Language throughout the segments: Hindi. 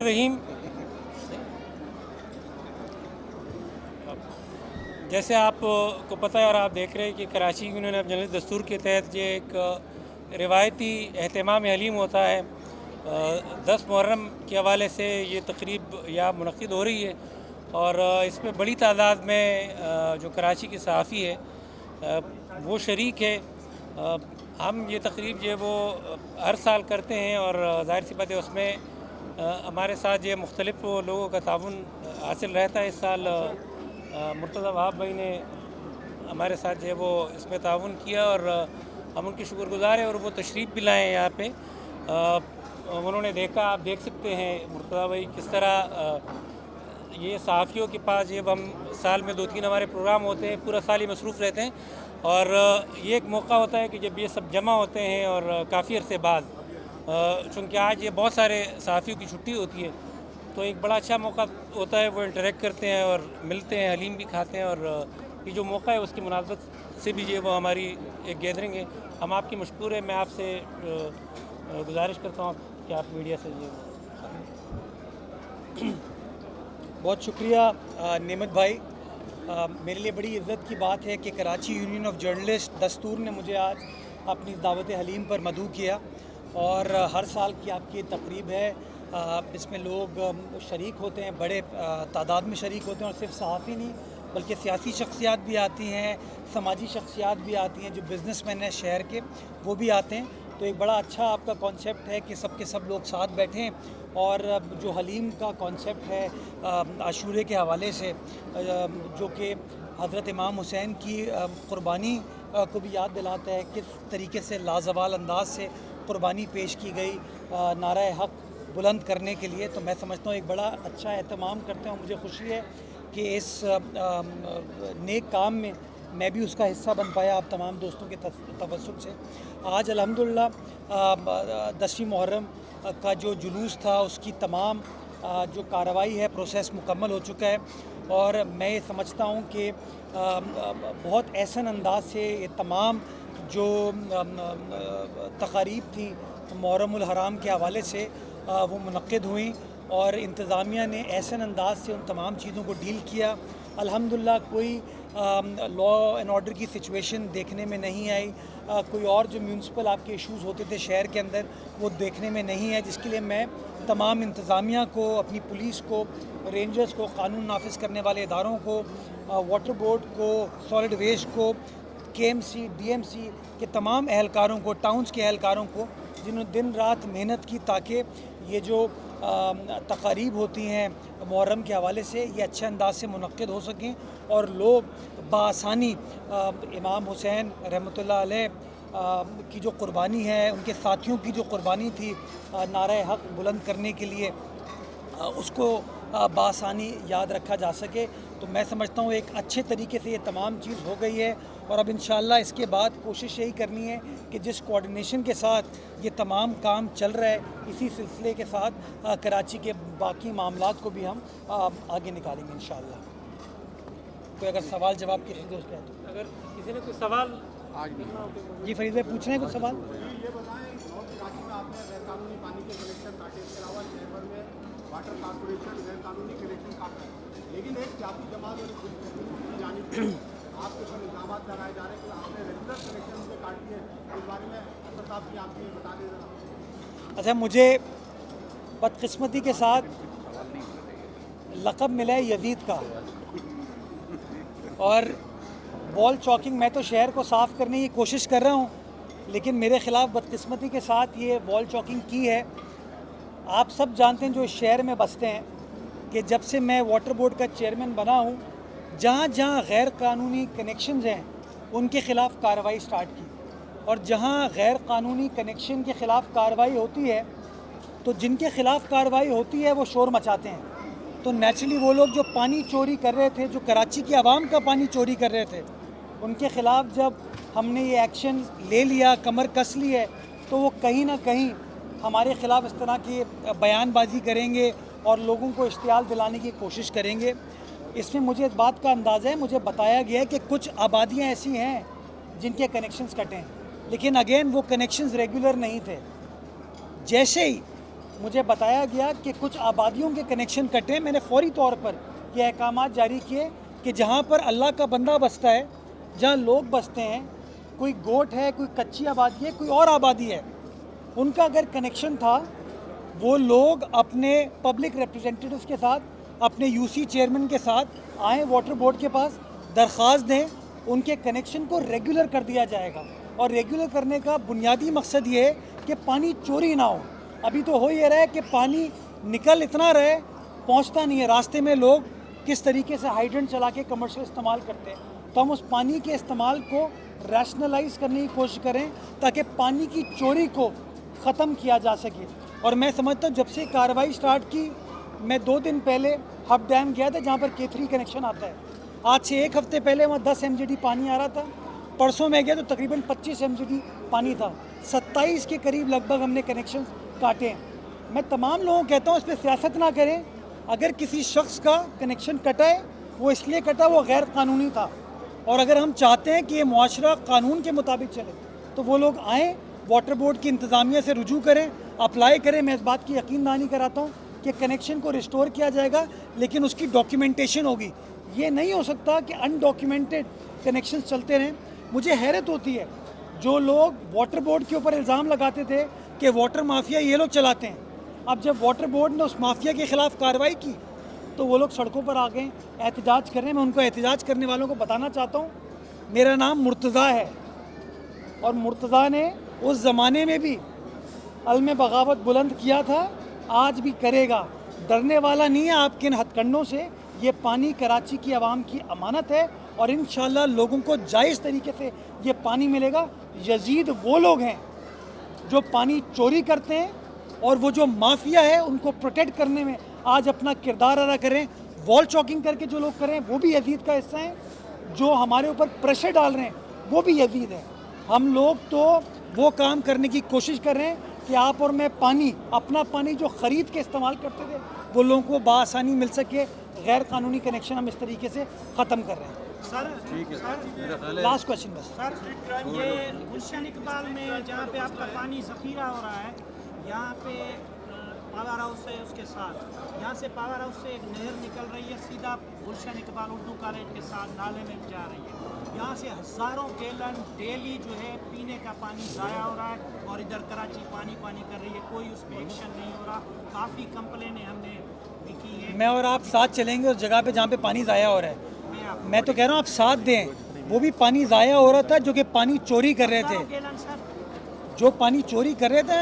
रहीम। जैसे आप को पता है और आप देख रहे हैं कि कराची यूनियन ऑफ जर्नलिस्ट दस्तूर के तहत ये एक रिवायती एहतमाम हलीम होता है। 10 मुहर्रम के हवाले से ये तकरीब यहाँ मुनक़िद हो रही है और इसमें बड़ी तादाद में जो कराची के सहाफ़ी है वो शरीक है। हम ये तकरीब जो है वो हर साल करते हैं और ज़ाहिर सी बात है उसमें हमारे साथ जो मुख्तलिफ़ लोगों का ताउन हासिल रहता है। इस साल मुर्तज़ा वहाब भाई ने हमारे साथ जो है वो इसमें ताउन किया और हम उनके शुक्रगुज़ार हैं और वो तशरीफ़ भी लाए यहाँ पे। उन्होंने देखा, आप देख सकते हैं मुर्तज़ा भाई किस तरह ये सहाफ़ियों के पास जब हम साल में 2-3 हमारे प्रोग्राम होते हैं, पूरा साल ही मसरूफ़ रहते हैं और ये एक मौका होता है कि जब ये सब जमा होते हैं और काफ़ी अरसे बाद, चूँकि आज ये बहुत सारे सहाफ़ियों की छुट्टी होती है तो एक बड़ा अच्छा मौका होता है, वो इंटरेक्ट करते हैं और मिलते हैं, हलीम भी खाते हैं और ये जो मौका है उसकी मुनासबत से भी ये वो हमारी एक गैदरिंग है। हम आपकी मशकूर है। मैं आपसे गुजारिश करता हूँ कि आप मीडिया से ये बहुत शुक्रिया नेमत भाई। मेरे लिए बड़ी इज़्ज़त की बात है कि कराची यूनियन ऑफ जर्नलिस्ट दस्तूर ने मुझे आज अपनी दावत हलीम पर मदऊ किया और हर साल की आपकी तकरीब है। इसमें लोग शरीक होते हैं, बड़े तादाद में शरीक होते हैं और सिर्फ सहाफ़ी नहीं बल्कि सियासी शख्सियात भी आती हैं, समाजी शख्सियात भी आती हैं, जो बिज़नेसमैन हैं शहर के वो भी आते हैं। तो एक बड़ा अच्छा आपका कॉन्सेप्ट है कि सब लोग साथ बैठें और जो हलीम का कॉन्सेप्ट है आशूरे के हवाले से, जो कि हज़रत इमाम हुसैन की क़ुरबानी को भी याद दिलाता है, किस तरीके से लाजवाल अंदाज से क़ुरबानी पेश की गई नारा हक़ बुलंद करने के लिए। तो मैं समझता हूँ एक बड़ा अच्छा एहतमाम करते हैं। मुझे खुशी है कि इस नेक काम में मैं भी उसका हिस्सा बन पाया आप तमाम दोस्तों के तवस्सुत से। आज अल्हम्दुलिल्लाह 10वीं मुहर्रम का जो जुलूस था उसकी तमाम जो कार्रवाई है, प्रोसेस मुकम्मल हो चुका है और मैं ये समझता हूँ कि बहुत एहसन अंदाज से ये तमाम जो तकारीब थी मुहर्रमुल हराम के हवाले से वो मुनक्किद हुई और इंतज़ामिया ने एहसन अंदाज से उन तमाम चीज़ों को डील किया। अल्हम्दुलिल्लाह कोई लॉ एंड ऑर्डर की सिचुएशन देखने में नहीं आई। कोई और जो म्यूनसिपल आपके इश्यूज़ होते थे शहर के अंदर वो देखने में नहीं है, जिसके लिए मैं तमाम इंतज़ामिया को, अपनी पुलिस को, रेंजर्स को, कानून नाफिज करने वाले इदारों को, वाटर बोर्ड को, सॉलिड वेस्ट को, KMC, DMC के तमाम एहलकारों को, टाउन्स के एहलकारों को जिन्होंने दिन रात मेहनत की ताकि ये जो तकारीब होती हैं मुहर्रम के हवाले से ये अच्छे अंदाज से मुनक्किद हो सकें और लोग बआसानी इमाम हुसैन रहमतुल्लाह अलैह की जो क़ुरबानी है, उनके साथियों की जो क़ुरबानी थी नारे हक़ बुलंद करने के लिए, उसको बआसानी याद रखा जा सके। तो मैं समझता हूँ एक अच्छे तरीके से ये तमाम चीज़ हो गई है और अब इंशाअल्लाह इसके बाद कोशिश यही करनी है कि जिस कोऑर्डिनेशन के साथ ये तमाम काम चल रहा है, इसी सिलसिले के साथ कराची के बाकी मामलात को भी हम आगे निकालेंगे इंशाअल्लाह। कोई अगर सवाल जवाब किसी दोस्त है तो अगर किसी ने कोई सवाल जी फरीद भाई पूछ रहे हैं कुछ सवाल? ये बताएं, नॉर्थ कराची में आपने गैरकानूनी पानी के कनेक्शन काटे, इसके अलावा शहर भर में वाटर कॉर्पोरेशन गैरकानूनी कनेक्शन काट रहा है, लेकिन एक जाति जमात और की जानिब आपके ऊपर इल्ज़ाम लगाए जा रहे हैं कि आपने रेगुलर कनेक्शन से काट दिए। इस बारे में असर साहब की आपकी बता देना। अच्छा, मुझे बदकिस्मती के साथ लक़ब मिला है यजीद का और वॉल चॉकिंग, मैं तो शहर को साफ़ करने की कोशिश कर रहा हूँ लेकिन मेरे ख़िलाफ़ बदकिस्मती के साथ ये वॉल चॉकिंग की है। आप सब जानते हैं जो इस शहर में बसते हैं कि जब से मैं वाटर बोर्ड का चेयरमैन बना हूँ, जहाँ जहाँ गैर कानूनी कनेक्शंस हैं उनके ख़िलाफ़ कार्रवाई स्टार्ट की और जहाँ गैर कानूनी कनेक्शन के ख़िलाफ़ कार्रवाई होती है तो जिनके ख़िलाफ़ कार्रवाई होती है वो शोर मचाते हैं। तो नेचुरली वो लोग जो पानी चोरी कर रहे थे, जो कराची की आवाम का पानी चोरी कर रहे थे, उनके ख़िलाफ़ जब हमने ये एक्शन ले लिया, कमर कस ली है, तो वो कहीं ना कहीं हमारे ख़िलाफ़ इस तरह की बयानबाजी करेंगे और लोगों को इश्तियाल दिलाने की कोशिश करेंगे। इसमें मुझे इस बात का अंदाज़ा है, मुझे बताया गया है कि कुछ आबादियाँ ऐसी हैं जिनके कनेक्शंस कटे हैं, लेकिन अगेन वो कनेक्शंस रेगुलर नहीं थे। जैसे ही मुझे बताया गया कि कुछ आबादियों के कनेक्शन कटे। मैंने फौरी तौर पर ये अहकाम जारी किए कि जहाँ पर अल्लाह का बंदा बसता है, जहाँ लोग बसते हैं, कोई गोट है, कोई कच्ची आबादी है, कोई और आबादी है, उनका अगर कनेक्शन था, वो लोग अपने पब्लिक रिप्रेजेंटेटिव्स के साथ, अपने यूसी चेयरमैन के साथ आएँ, वाटर बोर्ड के पास दरख्वास्त दें, उनके कनेक्शन को रेगुलर कर दिया जाएगा। और रेगुलर करने का बुनियादी मकसद ये है कि पानी चोरी ना हो। अभी तो हो ये रहा है कि पानी निकल इतना रहे, पहुंचता नहीं है। रास्ते में लोग किस तरीके से हाइड्रेंट चला के कमर्शियल इस्तेमाल करते हैं। तो हम उस पानी के इस्तेमाल को रैशनलाइज करने की कोशिश करें ताकि पानी की चोरी को ख़त्म किया जा सके। और मैं समझता हूँ जब से कार्रवाई स्टार्ट की, मैं 2 दिन पहले हब डैम गया था जहाँ पर K3 कनेक्शन आता है। आज से 1 हफ्ते पहले वहाँ 10 MGD पानी आ रहा था। परसों में गया तो तकरीबन 25 MGD पानी था। 27 के करीब लगभग हमने कनेक्शन काटे हैं। मैं तमाम लोगों को कहता हूँ इस पर सियासत ना करें। अगर किसी शख्स का कनेक्शन कटा है, वो इसलिए कटा, वो गैर कानूनी था। और अगर हम चाहते हैं कि ये मुआशरा कानून के मुताबिक चले, तो वो लोग आएँ, वाटर बोर्ड की इंतज़ामिया से रुजू करें, अप्लाई करें। मैं इस बात की यकीन दहानी कराता हूँ कि कनेक्शन को रिस्टोर किया जाएगा, लेकिन उसकी डॉक्यूमेंटेशन होगी। ये नहीं हो सकता कि अनडॉक्यूमेंटेड कनेक्शन चलते रहें। मुझे हैरत होती है, जो लोग वाटर बोर्ड के ऊपर इल्ज़ाम लगाते थे कि वाटर माफिया ये लोग चलाते हैं, अब जब वाटर बोर्ड ने उस माफिया के ख़िलाफ़ कार्रवाई की तो वो लोग सड़कों पर आ गए, एहतजाज कर रहे हैं। मैं उनको एहतजाज करने वालों को बताना चाहता हूँ, मेरा नाम मुर्तज़ा है और मुर्तज़ा ने उस ज़माने में भी अलम बगावत बुलंद किया था, आज भी करेगा। डरने वाला नहीं है आपके इन हथकंडों से। ये पानी कराची की आवाम की अमानत है और इंशाअल्लाह लोगों को जायज़ तरीके से ये पानी मिलेगा। यजीद वो लोग हैं जो पानी चोरी करते हैं और वो जो माफिया है उनको प्रोटेक्ट करने में आज अपना किरदार अदा करें। वॉल चॉकिंग करके जो लोग करें वो भी यजीद का हिस्सा हैं। जो हमारे ऊपर प्रेशर डाल रहे हैं वो भी यजीद है। हम लोग तो वो काम करने की कोशिश कर रहे हैं कि आप और मैं पानी, अपना पानी जो ख़रीद के इस्तेमाल करते थे, वो लोगों को बासानी मिल सके। गैर कानूनी कनेक्शन हम इस तरीके से ख़त्म कर रहे हैं। सर, लास्ट क्वेश्चन बस सर, ये गुलशन इकबाल में जहाँ पे आपका पानी ज़ख़ीरा हो रहा है, यहाँ पे पावर हाउस है, उसके साथ यहाँ से पावर हाउस से एक नहर निकल रही है, सीधा गुलशन इकबाल उर्दू कॉलेज के साथ नाले में जा रही है। यहाँ से हज़ारों गैलन डेली जो है पीने का पानी ज़ाया हो रहा है और इधर कराची पानी कर रही है, कोई उस पर एक्शन नहीं हो रहा। काफ़ी कंप्लेनें हमने भी की है। मैं और आप साथ चलेंगे उस जगह पे जहाँ पे पानी ज़ाया हो रहा है। मैं तो कह रहा हूँ आप साथ दें। वो भी पानी ज़ाया हो रहा था जो कि पानी चोरी कर रहे थे, गैलन सर, जो पानी चोरी कर रहे थे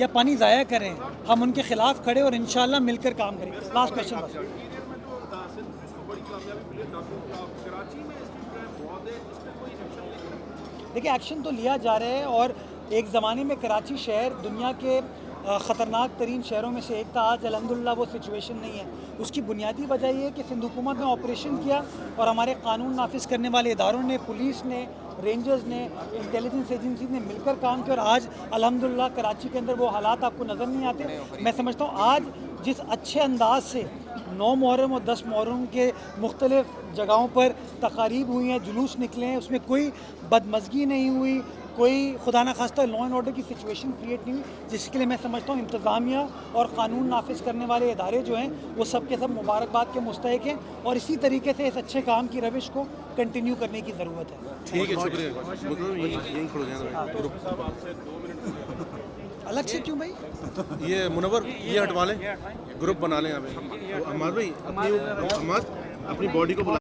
या पानी ज़ाया करें, हम उनके खिलाफ खड़े और इंशाल्लाह मिलकर काम करें। लास्ट क्वेश्चन बस। देखिए, एक्शन तो लिया जा रहा है और एक ज़माने में कराची शहर दुनिया के ख़तरनाक तरीन शहरों में से एक था। आज अल्हम्दुलिल्लाह वो सिचुएशन नहीं है। उसकी बुनियादी वजह ये है कि सिंध हुकूमत ने ऑपरेशन किया और हमारे कानून नाफिज करने वाले इदारों ने, पुलिस ने, रेंजर्स ने, इंटेलिजेंस एजेंसी ने मिलकर काम किया और आज अल्हम्दुलिल्लाह कराची के अंदर वो हालात आपको नज़र नहीं आते। मैं समझता हूँ आज जिस अच्छे अंदाज से 9 मुहर्रम और 10 मुहर्रम के मुख्तलिफ जगहों पर तकारीब हुई हैं, जुलूस निकले हैं, उसमें कोई बदमज़गी नहीं हुई, कोई खुदा न खास्ता लॉ एंड ऑर्डर की सिचुएशन क्रिएट नहीं हुई, जिसके लिए मैं समझता हूँ इंतज़ामिया और कानून नाफिज करने वाले इदारे जो हैं वो सब के सब मुबारकबाद के मुस्तहिक हैं और इसी तरीके से इस अच्छे काम की रविश को कंटिन्यू करने की ज़रूरत है। ठीक है, शुक्रिया। अलग से क्यों भाई? ये मुनव्वर ये हटवा लें, ग्रुप बना लें। यहाँ पे हमाद भाई अपनी बॉडी को बुला